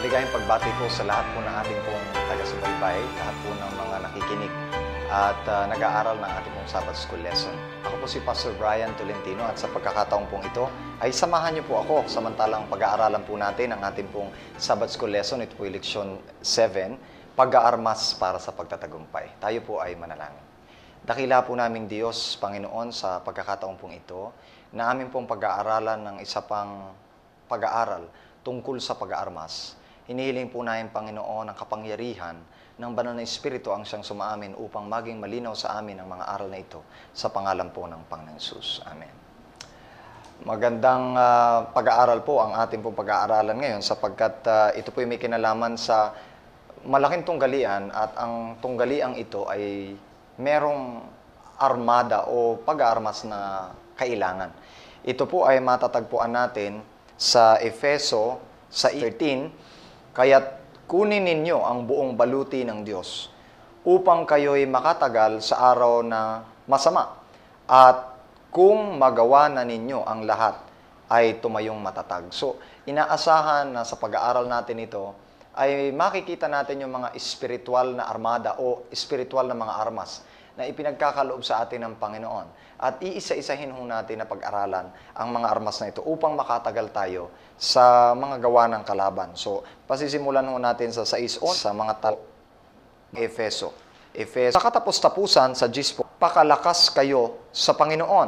Maligayang pagbati po sa lahat po ng ating pong taga-subaybay, lahat po ng mga nakikinig at nag-aaral ng ating pong Sabbath School lesson. Ako po si Pastor Brian Tolentino at sa pagkakataong pong ito ay samahan niyo po ako samantalang pag-aaralan po natin ang ating pong Sabbath School lesson. Ito po yung leksyon 7, Pag-aarmas para sa pagtatagumpay. Tayo po ay manalangin. Dakila po naming Diyos, Panginoon, sa pagkakataong pong ito na amin pong pag-aaralan ng isa pang pag-aaral tungkol sa pag-aarmas. Hinihiling po namin, Panginoon, ang kapangyarihan ng banal na Espiritu ang siyang sumaamin upang maging malinaw sa amin ang mga aral na ito sa pangalan po ng Panginoong Hesus. Amen. Magandang pag-aaral po ang ating pong pag-aaralan ngayon sapagkat ito po may kinalaman sa malaking tunggalian at ang tunggaliang ito ay merong armada o pag-aarmas na kailangan. Ito po ay matatagpuan natin sa Efeso 13, kaya't kunin ninyo ang buong baluti ng Diyos upang kayo'y makatagal sa araw na masama. At kung magawa na ninyo ang lahat, ay tumayong matatag. So, inaasahan na sa pag-aaral natin ito, ay makikita natin yung mga espiritual na armada o espiritual na mga armas na ipinagkakaloob sa atin ng Panginoon. At iisa-isahin ho natin na pag-aralan ang mga armas na ito upang makatagal tayo sa mga gawa ng kalaban. So, pasisimulan ho natin sa 6 sa mga Efeso. Sa katapos-tapusan sa Gispo, pakalakas kayo sa Panginoon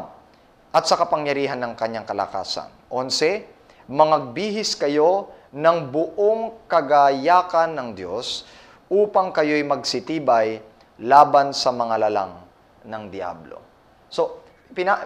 at sa kapangyarihan ng kanyang kalakasan. 11, mangagbihis kayo ng buong kagayakan ng Diyos upang kayo'y magsitibay laban sa mga lalang ng Diablo. So,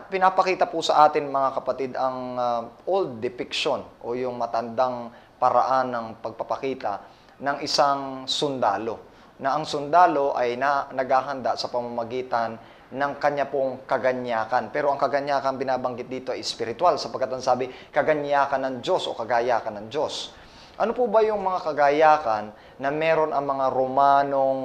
pinapakita po sa atin mga kapatid ang old depiction o yung matandang paraan ng pagpapakita ng isang sundalo. Na ang sundalo ay naghahanda sa pamamagitan ng kanya pong kaganyakan. Pero ang kaganyakan binabanggit dito ay spiritual sapagkat ang sabi, kaganyakan ng Diyos o kagayakan ng Diyos. Ano po ba yung mga kagayakan na meron ang mga Romanong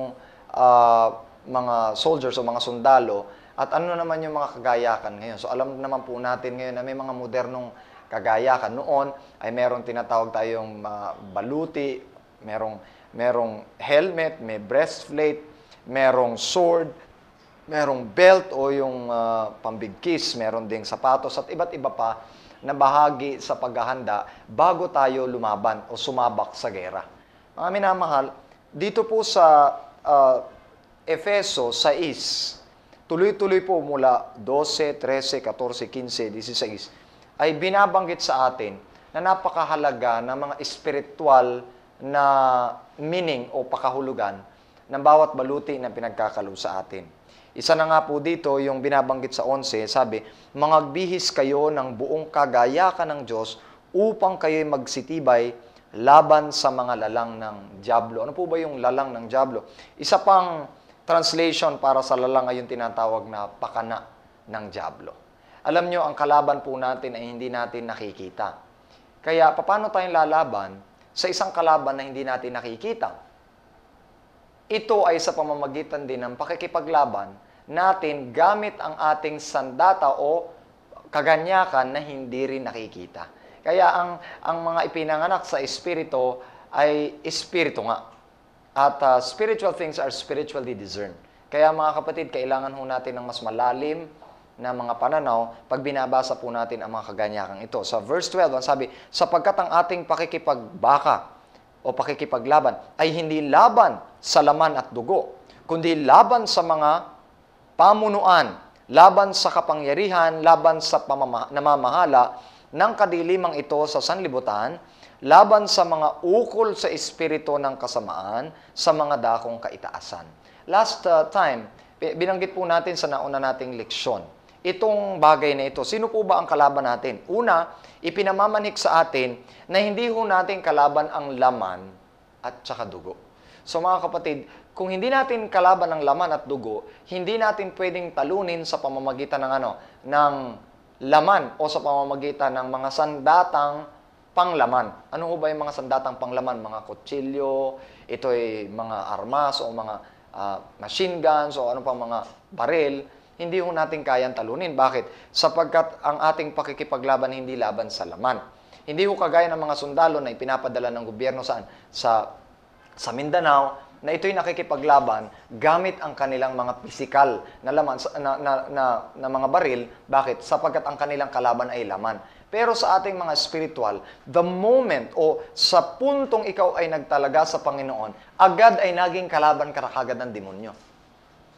mga soldiers o mga sundalo at ano naman yung mga kagayakan ngayon? So alam naman po natin ngayon na may mga modernong kagayakan. Noon ay meron tinatawag tayong baluti, merong helmet, may breastplate, merong sword, merong belt o yung pambigkis, meron ding sapatos at iba't iba pa na bahagi sa paghahanda bago tayo lumaban o sumabak sa gera. Mga minamahal, dito po sa Efeso 6, tuloy-tuloy po mula 12, 13, 14, 15, 16, ay binabanggit sa atin na napakahalaga ng mga espiritual na meaning o pakahulugan ng bawat baluti na pinagkakalob sa atin. Isa na nga po dito, yung binabanggit sa 11, sabi, mangagbihis kayo ng buong kagayakan ng Diyos upang kayo'y magsitibay laban sa mga lalang ng Diablo. Ano po ba yung lalang ng Diablo? Isa pang translation para sa lalang ay yung tinatawag na pakana ng Diablo. Alam nyo, ang kalaban po natin ay hindi natin nakikita. Kaya, paano tayong lalaban sa isang kalaban na hindi natin nakikita? Ito ay sa pamamagitan din ng pakikipaglaban natin gamit ang ating sandata o kaganyakan na hindi rin nakikita. Kaya ang mga ipinanganak sa Espiritu ay Espiritu nga. At spiritual things are spiritually discerned. Kaya mga kapatid, kailangan ho natin ng mas malalim na mga pananaw pag binabasa po natin ang mga kaganyakang ito. Sa verse 12, ang sabi, sapagkat ang ating pakikipagbaka o pakikipaglaban ay hindi laban sa laman at dugo, kundi laban sa mga pamunuan, laban sa kapangyarihan, laban sa namamahala ng kadilimang ito sa sanlibutan, laban sa mga ukol sa espiritu ng kasamaan, sa mga dakong kaitaasan. Last time, binanggit po natin sa nauna nating leksyon, itong bagay na ito. Sino po ba ang kalaban natin? Una, ipinamamanhik sa atin na hindi ho natin kalaban ang laman at saka dugo. So mga kapatid, kung hindi natin kalaban ang laman at dugo, hindi natin pwedeng talunin sa pamamagitan ng ng laman o sa pamamagitan ng mga sandatang panglaman. Ano ho ba yung mga sandatang panglaman? Mga kutsilyo, ito ay mga armas o mga machine guns o ano pa mga baril. Hindi ho natin kayang talunin. Bakit? Sapagkat ang ating pakikipaglaban hindi laban sa laman. Hindi ho kagaya ng mga sundalo na ipinapadala ng gobyerno saan? Sa Mindanao, na ito'y nakikipaglaban gamit ang kanilang mga pisikal na laman na mga baril. Bakit? Sapagkat ang kanilang kalaban ay laman. Pero sa ating mga spiritual, the moment o sa puntong ikaw ay nagtalaga sa Panginoon, agad ay naging kalaban ka na kagad ng demonyo.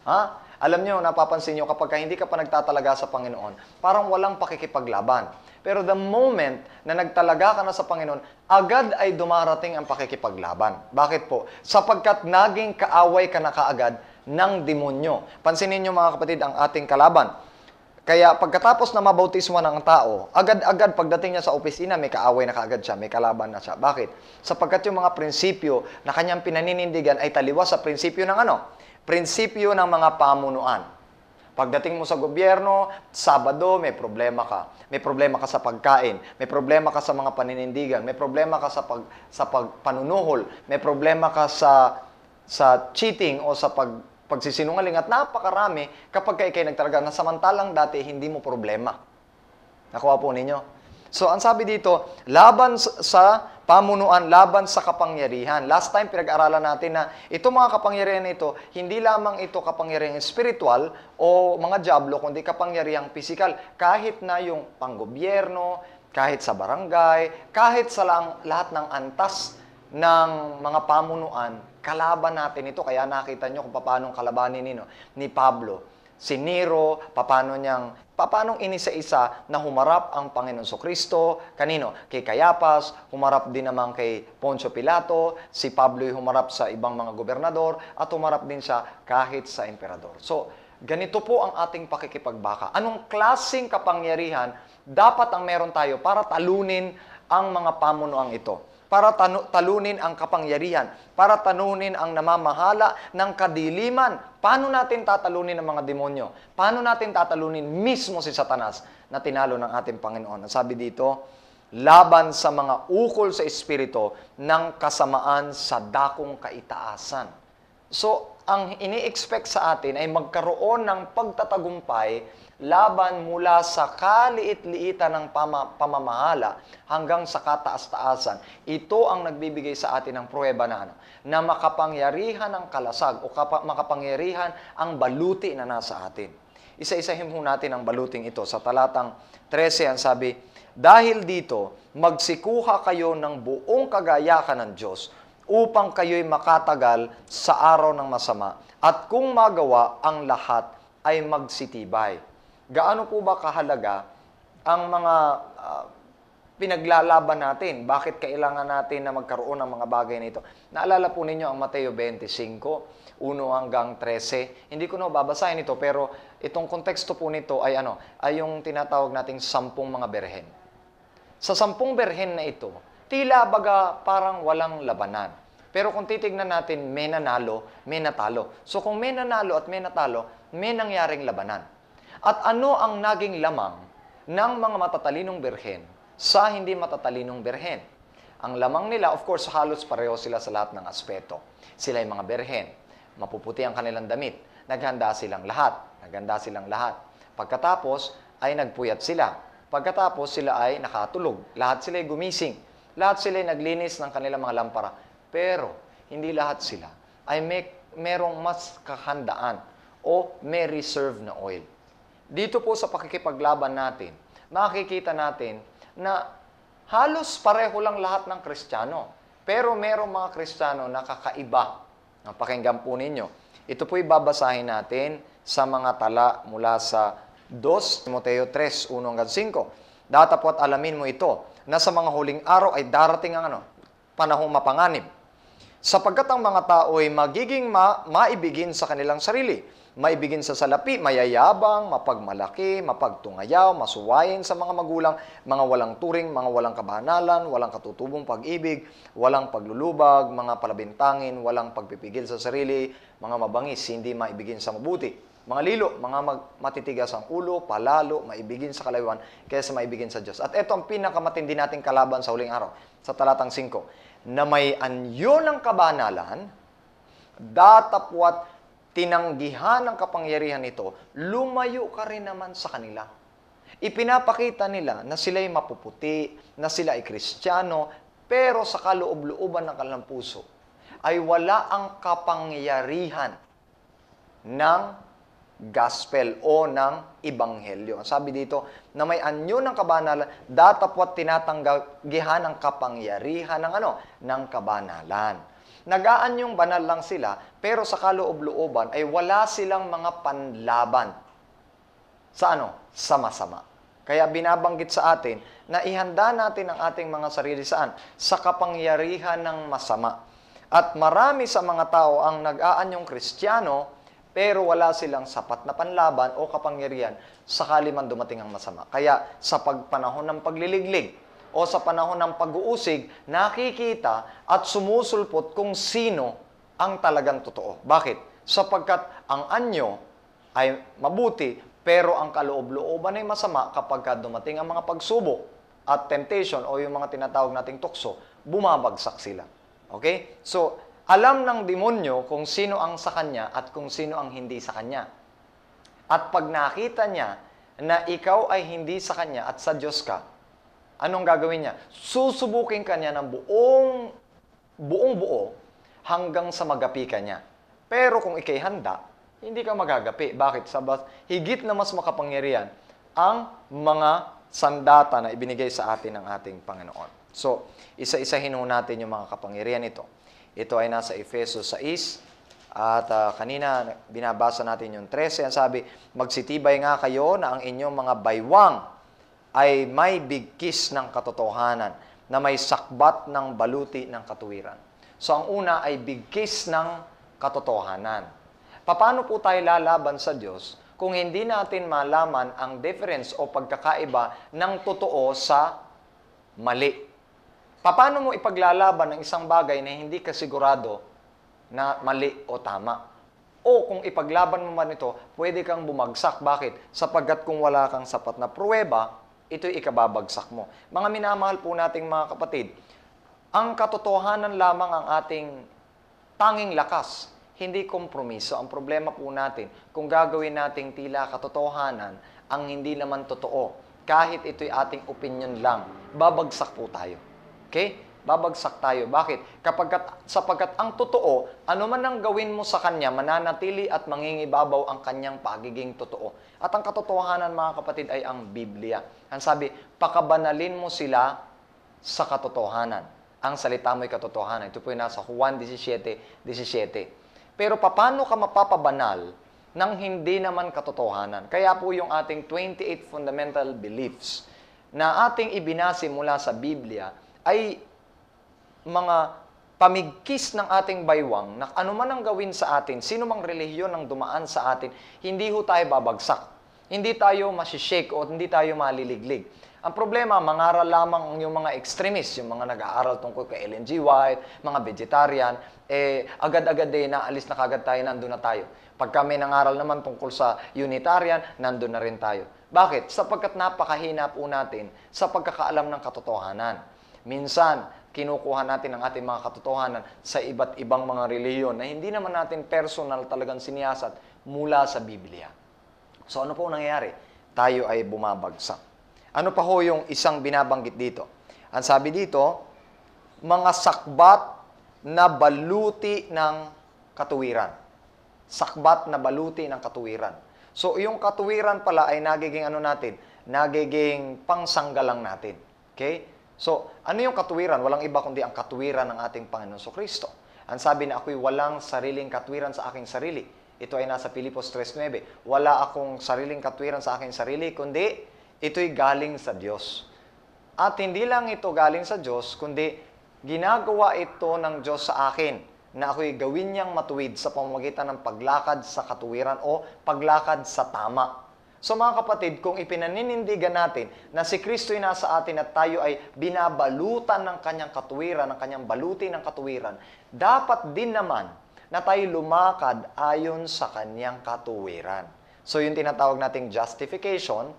Ha? Alam nyo, napapansin nyo, kapag hindi ka pa nagtatalaga sa Panginoon, parang walang pakikipaglaban. Pero the moment na nagtalaga ka na sa Panginoon, agad ay dumarating ang pakikipaglaban. Bakit po? Sapagkat naging kaaway ka na kaagad ng demonyo. Pansinin nyo mga kapatid, ang ating kalaban. Kaya pagkatapos na mabautismo ng tao, agad-agad pagdating niya sa opisina, may kaaway na kaagad siya, may kalaban na siya. Bakit? Sapagkat yung mga prinsipyo na kanyang pinaninindigan ay taliwas sa prinsipyo ng ano? Prinsipyo ng mga pamunuan. Pagdating mo sa gobyerno, Sabado, may problema ka. May problema ka sa pagkain. May problema ka sa mga paninindigan. May problema ka sa panunuhol. May problema ka sa cheating o sa pagsisinungaling. At napakarami kapag ikay nagtalaga na samantalang dati hindi mo problema. Nakuha po ninyo? So, ang sabi dito, laban sa pamunuan, laban sa kapangyarihan. Last time, pinag-aralan natin na ito mga kapangyarihan na ito, hindi lamang ito kapangyarihan spiritual o mga diablo, kundi kapangyarihang pisikal. Kahit na yung panggobyerno, kahit sa barangay, kahit sa lahat ng antas ng mga pamunuan, kalaban natin ito. Kaya nakita nyo kung paano kalabanin ni Pablo. Si Nero, paano inisa-isa na humarap ang Panginoon Kristo. Kanino? Kay Cayapas, humarap din naman kay Poncio Pilato, si Pablo'y humarap sa ibang mga gobernador, at humarap din siya kahit sa emperador. So, ganito po ang ating pakikipagbaka. Anong klaseng kapangyarihan dapat ang meron tayo para talunin ang mga pamunuang ito? Para talunin ang kapangyarihan, para talunin ang namamahala ng kadiliman. Paano natin tatalunin ang mga demonyo? Paano natin tatalunin mismo si Satanas na tinalo ng ating Panginoon? Sabi dito, laban sa mga ukol sa espiritu ng kasamaan sa dakong kaitaasan. So, ang ini-expect sa atin ay magkaroon ng pagtatagumpay laban mula sa kaliit-liitan ng pamamahala hanggang sa kataas-taasan. Ito ang nagbibigay sa atin ng pruweba na makapangyarihan ang kalasag o makapangyarihan ang baluti na nasa atin. Isa-isahin mo natin ang baluting ito. Sa talatang 13, ang sabi, dahil dito, magsikuha kayo ng buong kagayakan ng Diyos upang kayo'y makatagal sa araw ng masama at kung magawa ang lahat ay magsitibay. Gaano po ba kahalaga ang mga pinaglalaban natin? Bakit kailangan natin na magkaroon ng mga bagay na ito? Naalala po ninyo ang Mateo 25, 1 hanggang 13. Hindi ko na babasahin ito, pero itong konteksto po nito ay ay yung tinatawag nating 10 mga berhen. Sa 10 berhen na ito, tila baga parang walang labanan. Pero kung titignan natin, may nanalo, may natalo. So kung may nanalo at may natalo, may nangyaring labanan. At ano ang naging lamang ng mga matatalinong berhen sa hindi matatalinong berhen? Ang lamang nila, of course, halos pareho sila sa lahat ng aspeto. Sila ay mga berhen. Mapuputi ang kanilang damit. Naghanda silang lahat. Pagkatapos, ay nagpuyat sila. Pagkatapos, sila ay nakatulog. Lahat sila ay gumising. Lahat sila ay naglinis ng kanilang mga lampara. Pero, hindi lahat sila ay merong mas kahandaan o may reserve na oil. Dito po sa pakikipaglaban natin, makikita natin na halos pareho lang lahat ng Kristiyano. Pero merong mga Kristiyano na kakaiba. Pakinggan po ninyo. Ito po'y babasahin natin sa mga tala mula sa 2 Timoteo 3, 1 hanggang 5. Datapot alamin mo ito, na sa mga huling araw ay darating ang panahong mapanganib. Sapagkat ang mga tao ay magiging maibigin sa kanilang sarili. Maibigin sa salapi, mayayabang, mapagmalaki, mapagtungayaw, masuwayin sa mga magulang, mga walang turing, mga walang kabanalan, walang katutubong pag-ibig, walang paglulubag, mga palabintangin, walang pagpipigil sa sarili, mga mabangis, hindi maibigin sa mabuti. Mga lilo, mga matitigas ang ulo, palalo, maibigin sa kalayuan, kaysa maibigin sa Diyos. At ito ang pinakamatindi nating kalaban sa huling araw, sa talatang 5, na may anyo ng kabanalan, datapwat tinanggihan ng kapangyarihan nito, lumayo ka rin naman sa kanila. Ipinapakita nila na sila'y mapuputi, na sila ay Kristiyano, pero sa kaloob-looban ng kanilang puso ay wala ang kapangyarihan ng gospel o ng ebanghelyo. Sabi dito, na may anyo ng kabanalan, datapwat tinatanggihan ang kapangyarihan ng ng kabanalan. Nag-aanyong banal lang sila, pero sa kaloob-looban ay wala silang mga panlaban sa sa masama. Kaya binabanggit sa atin na ihanda natin ang ating mga sarili saan? Sa kapangyarihan ng masama. At marami sa mga tao ang nag-aanyong Kristiyano, pero wala silang sapat na panlaban o kapangyarihan sakali man dumating ang masama. Kaya sa pagpanahon ng pagliliglig o sa panahon ng pag-uusig, nakikita at sumusulpot kung sino ang talagang totoo. Bakit? Sapagkat ang anyo ay mabuti, pero ang kaloob-looban ay masama kapag dumating ang mga pagsubok at temptation o yung mga tinatawag nating tukso, bumabagsak sila. Okay? So, alam ng demonyo kung sino ang sa kanya at kung sino ang hindi sa kanya. At pag nakita niya na ikaw ay hindi sa kanya at sa Diyos ka, anong gagawin niya? Susubukin ka niya ng buong buo hanggang sa magapi ka niya. Pero kung ikay handa, hindi ka magagapi. Bakit? Higit na mas makapangyarihan ang mga sandata na ibinigay sa atin ng ating Panginoon. So, isa-isahin natin yung mga kapangyarihan ito. Ito ay nasa Efesos 6 at kanina binabasa natin yung 13. Ang sabi, magsitibay nga kayo na ang inyong mga baywang ay may bigkis ng katotohanan na may sakbat ng baluti ng katuwiran. So, ang una ay bigkis ng katotohanan. Paano po tayo lalaban sa Diyos kung hindi natin malaman ang difference o pagkakaiba ng totoo sa mali? Paano mo ipaglalaban ng isang bagay na hindi ka sigurado na mali o tama? O kung ipaglaban mo man ito, pwede kang bumagsak. Bakit? Sapagkat kung wala kang sapat na pruweba, ito'y ikababagsak mo. Mga minamahal po nating mga kapatid, ang katotohanan lamang ang ating tanging lakas, hindi kompromiso. Ang problema po natin, kung gagawin nating tila katotohanan, ang hindi naman totoo, kahit ito'y ating opinion lang, babagsak po tayo. Okay? Babagsak tayo. Bakit? Sapagkat ang totoo, ano man ang gawin mo sa kanya, mananatili at mangingibabaw ang kanyang pagiging totoo. At ang katotohanan, mga kapatid, ay ang Biblia. Ang sabi, pakabanalin mo sila sa katotohanan. Ang salita mo'y katotohanan. Ito po yung nasa Juan 17:17. Pero paano ka mapapabanal ng hindi naman katotohanan? Kaya po yung ating 28 fundamental beliefs na ating ibinase mula sa Biblia ay mga pamigkis ng ating baywang na ano man ang gawin sa atin, sino mang relihiyon ang dumaan sa atin, hindi ho tayo babagsak. Hindi tayo masishake o hindi tayo maliliglig. Ang problema, mangaral lamang yung mga extremists, yung mga nag-aaral tungkol kay Ellen G. White, mga vegetarian, agad-agad naalis na kagad tayo, nandun na tayo. Pag kami nangaral naman tungkol sa Unitarian, nandun na rin tayo. Bakit? Sapagkat napakahina po natin sa pagkakaalam ng katotohanan. Minsan, kinukuha natin ang ating mga katotohanan sa iba't ibang mga relihiyon na hindi naman natin personal talagang siniyasat mula sa Biblia. So ano po nangyayari? Tayo ay bumabagsak. Ano pa ho yung isang binabanggit dito? Ang sabi dito, mga sakbat na baluti ng katuwiran. Sakbat na baluti ng katuwiran. So, yung katuwiran pala ay nagiging nagiging pangsanggalang natin. Okay? So, ano yung katuwiran? Walang iba kundi ang katuwiran ng ating Panginoon Kristo. Ang sabi na ako'y walang sariling katuwiran sa aking sarili. Ito ay nasa Filipos 3:9. Wala akong sariling katuwiran sa aking sarili, kundi ito'y galing sa Diyos. At hindi lang ito galing sa Diyos, kundi ginagawa ito ng Diyos sa akin na ako'y gawin niyang matuwid sa pamamagitan ng paglakad sa katuwiran o paglakad sa tama. So mga kapatid, kung ipinaninindigan natin na si Kristo'y nasa atin at tayo ay binabalutan ng kanyang katuwiran, ng kanyang baluti ng katuwiran, dapat din naman na tayo lumakad ayon sa kanyang katuwiran. So yung tinatawag nating justification,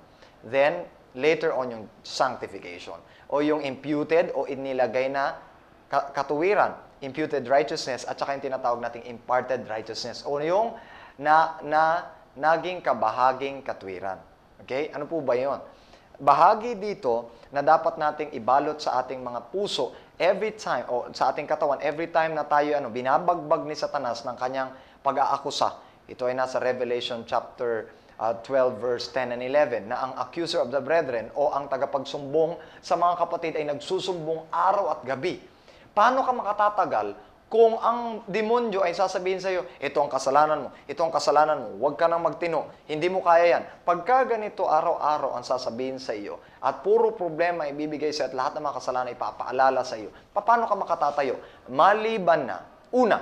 then later on yung sanctification. O yung imputed o inilagay na katuwiran, imputed righteousness, at saka yung tinatawag nating imparted righteousness. O yung naging kabahaging katwiran. Okay? Ano po ba yun? bahagi dito na dapat nating ibalot sa ating mga puso every time, o sa ating katawan, every time na tayo binabagbag ni Satanas ng kanyang pag-aakusa. Ito ay nasa Revelation chapter 12 verse 10 and 11 na ang accuser of the brethren o ang tagapagsumbong sa mga kapatid ay nagsusumbong araw at gabi. Paano ka makatatagal kung ang demonyo ay sasabihin sa iyo, ito ang kasalanan mo, ito ang kasalanan mo, huwag ka nang magtino, hindi mo kaya yan. Pagka ganito araw-araw ang sasabihin sa iyo at puro problema ibibigay sa iyo at lahat ng mga kasalanan ipapaalala sa iyo, paano ka makatatayo? Maliban na, una,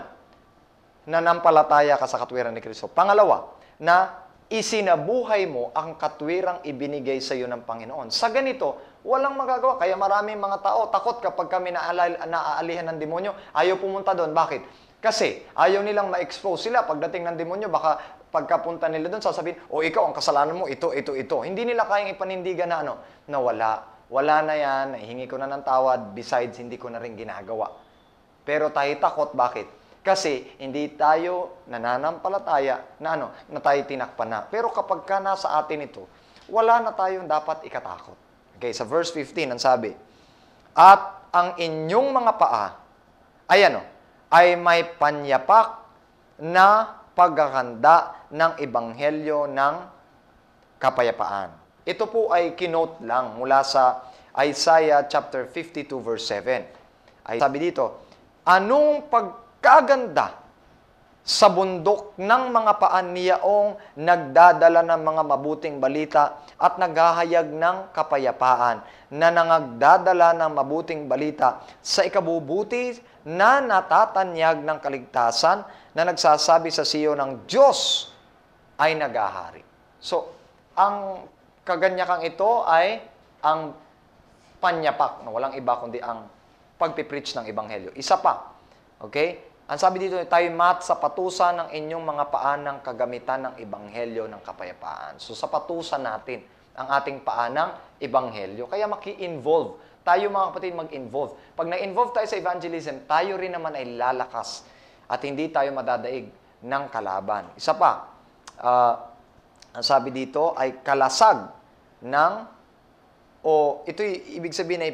nanampalataya ka sa katwiran ni Kristo. Pangalawa, na isinabuhay mo ang katwirang ibinigay sa iyo ng Panginoon. Sa ganito, walang magagawa. Kaya maraming mga tao takot kapag kami naaalihan ng demonyo, ayaw pumunta doon. Bakit? Kasi ayaw nilang ma-expose sila. Pagdating ng demonyo, baka pagkapunta nila doon, sasabihin, o ikaw, ang kasalanan mo, ito. Hindi nila kayang ipanindigan na na wala. Wala na yan, nahihingi ko na ng tawad, besides, hindi ko na rin ginagawa. Pero tayo takot, bakit? Kasi hindi tayo nananampalataya na tayo tinakpan na. Pero kapag ka nasa atin ito, wala na tayong dapat ikatakot. Okay, sa verse 15, ang sabi, at ang inyong mga paa, ay may panyapak na paghahanda ng ebanghelyo ng kapayapaan. Ito po ay kinote lang mula sa Isaiah chapter 52 verse 7. Ay sabi dito, anong pagkaganda sa bundok ng mga paan niyaong nagdadala ng mga mabuting balita at naghahayag ng kapayapaan, na nangagdadala ng mabuting balita sa ikabubuti na natatanyag ng kaligtasan, na nagsasabi sa siyo ng Diyos ay naghahari. So, ang kaganyakang ito ay ang panyapak, na walang iba kundi ang pagpipreach ng ebanghelyo. Isa pa, okay? Ang sabi dito, tayo mat sa patusan ng inyong mga paan ng kagamitan ng ebanghelyo ng kapayapaan. So sa patusan natin ang ating paan ng ebanghelyo. Kaya maki-involve. Tayo mga kapatid mag-involve. Pag na-involve tayo sa evangelism, tayo rin naman ay lalakas at hindi tayo madadaig ng kalaban. Isa pa, ang sabi dito ay kalasag ng, o ito'y ibig sabihin ay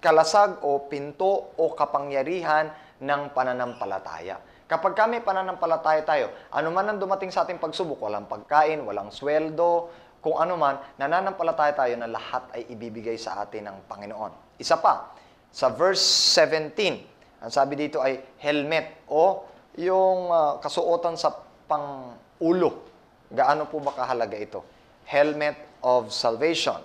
kalasag o pinto o kapangyarihan ng pananampalataya. Kapag kami pananampalataya tayo, anuman ang dumating sa ating pagsubok, walang pagkain, walang sweldo, kung anuman, nananampalataya tayo na lahat ay ibibigay sa atin ng Panginoon. Isa pa, sa verse 17, ang sabi dito ay helmet o yung kasuotan sa pang-ulo. Gaano po ba kahalaga ito? Helmet of salvation.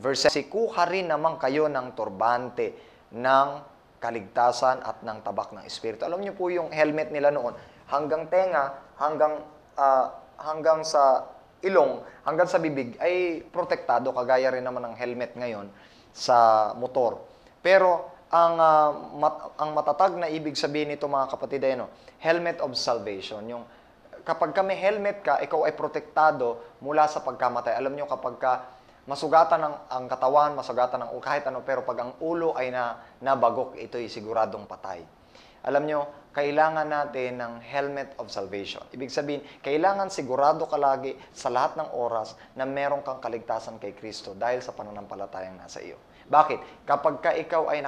Verse 6, kuha rin naman kayo ng turbante ng kaligtasan at ng tabak ng Espiritu. Alam niyo po yung helmet nila noon, hanggang tenga, hanggang sa ilong, hanggang sa bibig, ay protektado, kagaya rin naman ng helmet ngayon sa motor. Pero ang matatag na ibig sabihin nito mga kapatid ay helmet of salvation. Yung kapag ka may helmet ka, ikaw ay protektado mula sa pagkamatay. Alam niyo kapag ka masugatan ang katawan, masugatan ng kahit ano, pero pag ang ulo ay nabagok, ito'y siguradong patay. Alam nyo, kailangan natin ng helmet of salvation. Ibig sabihin, kailangan sigurado ka lagi sa lahat ng oras na meron kang kaligtasan kay Kristo dahil sa pananampalatayang nasa iyo. Bakit? Kapag ka ikaw ay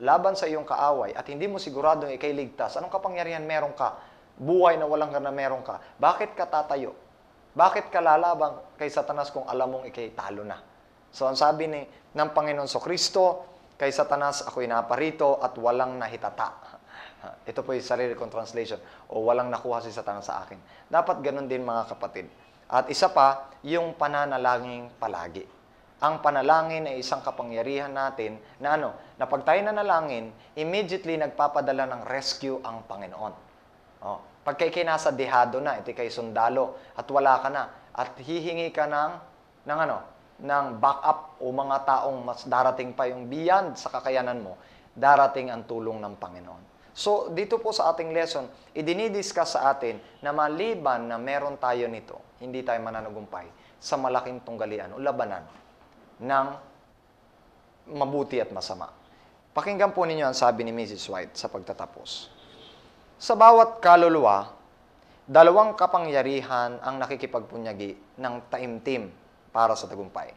laban sa iyong kaaway at hindi mo siguradong ikay ligtas, anong kapangyarihan meron ka? Buhay na walang na meron ka. Bakit ka tatayo? Bakit ka lalabang kay Satanas kung alam mong ikay talo na? So, ang sabi ng Panginoon Kristo, kay Satanas ako'y naparito at walang nahitata. Ito po yung sarili kong translation. O walang nakuha si Satanas sa akin. Dapat ganun din mga kapatid. At isa pa, yung pananalangin palagi. Ang panalangin ay isang kapangyarihan natin na na pag tayo nanalangin, immediately nagpapadala ng rescue ang Panginoon. Pag kay nasa dehado na, ito kay sundalo, at wala ka na, at hihingi ka ng backup o mga taong mas darating pa yung beyond sa kakayanan mo, darating ang tulong ng Panginoon. So, dito po sa ating lesson, idinidiscuss sa atin na maliban na meron tayo nito, hindi tayo mananagumpay sa malaking tunggalian o labanan ng mabuti at masama. Pakinggan po ninyo ang sabi ni Mrs. White sa pagtatapos. Sa bawat kaluluwa, dalawang kapangyarihan ang nakikipagpunyagi ng taimtim para sa tagumpay.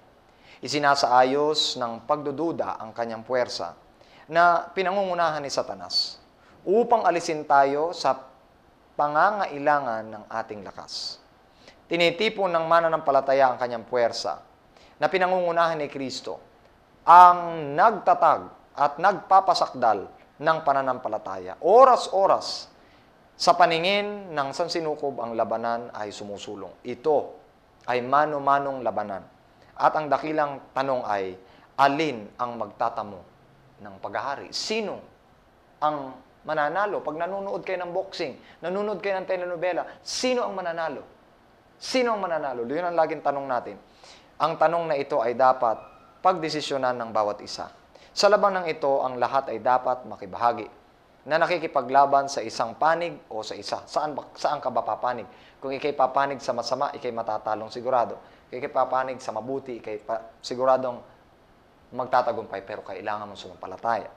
Isinasaayos ng pagdududa ang kanyang puwersa na pinangungunahan ni Satanas upang alisin tayo sa pangangailangan ng ating lakas. Tinitipon ng mananampalataya ang kanyang puwersa na pinangungunahan ni Kristo ang nagtatag at nagpapasakdal ng pananampalataya. Oras-oras sa paningin ng sansinukob ang labanan ay sumusulong. Ito ay mano-manong labanan. At ang dakilang tanong ay, alin ang magtatamo ng paghahari? Sino ang mananalo? Pag nanonood kayo ng boxing, nanonood kayo ng telenovela, sino ang mananalo? Sino ang mananalo? Yun ang laging tanong natin. Ang tanong na ito ay dapat pagdesisyonan ng bawat isa. Sa labanang ito, ang lahat ay dapat makibahagi na nakikipaglaban sa isang panig o sa isa. Saan ka ba papanig? Kung ikay papanig sa masama, ikay matatalong sigurado. Kung ikay papanig sa mabuti, siguradong magtatagumpay, pero kailangan mong sumampalataya.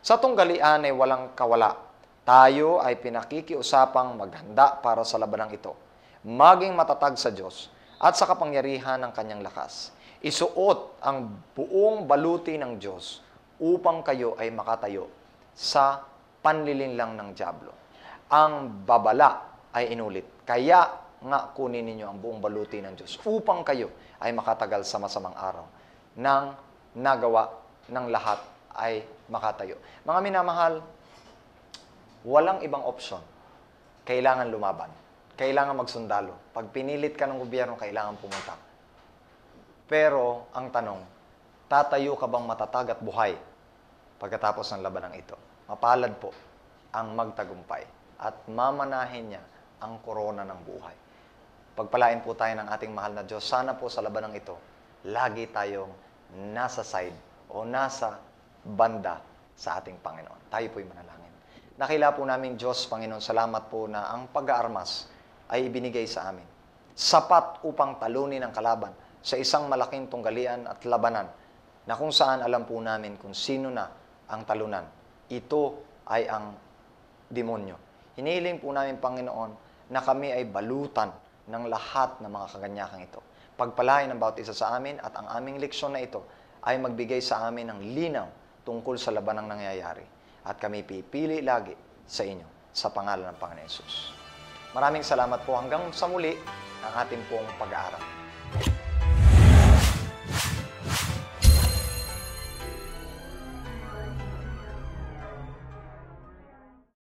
Sa tunggalian ay walang kawala. Tayo ay pinakikiusapang maghanda para sa labanang ito. Maging matatag sa Diyos at sa kapangyarihan ng kanyang lakas. Isuot ang buong baluti ng Diyos upang kayo ay makatayo sa panlilinlang ng dyablo. Ang babala ay inulit. Kaya nga kunin ninyo ang buong baluti ng Diyos upang kayo ay makatagal sa masamang araw nang nagawa ng lahat ay makatayo. Mga minamahal, walang ibang opsyon. Kailangan lumaban. Kailangan magsundalo. Pag pinilit ka ng gobyerno, kailangan pumunta. Pero ang tanong, tatayo ka bang matatag at buhay pagkatapos ng labanang ito? Mapalad po ang magtagumpay at mamanahin niya ang korona ng buhay. Pagpalain po tayo ng ating mahal na Diyos. Sana po sa labanang ito, lagi tayong nasa side o nasa banda sa ating Panginoon. Tayo po'y manalangin. Nakila po namin Diyos, Panginoon, salamat po na ang pag-aarmas ay ibinigay sa amin. Sapat upang talunin ang kalaban sa isang malaking tunggalian at labanan na kung saan alam po namin kung sino na ang talunan. Ito ay ang demonyo. Hinihiling po namin, Panginoon, na kami ay balutan ng lahat ng mga kaganyakang ito. Pagpalain ng bawat isa sa amin at ang aming leksyon na ito ay magbigay sa amin ng linaw tungkol sa labanang nangyayari. At kami pipili lagi sa inyo sa pangalan ng Panginoon Hesus. Maraming salamat po hanggang sa muli ng ating pong pag-aaral.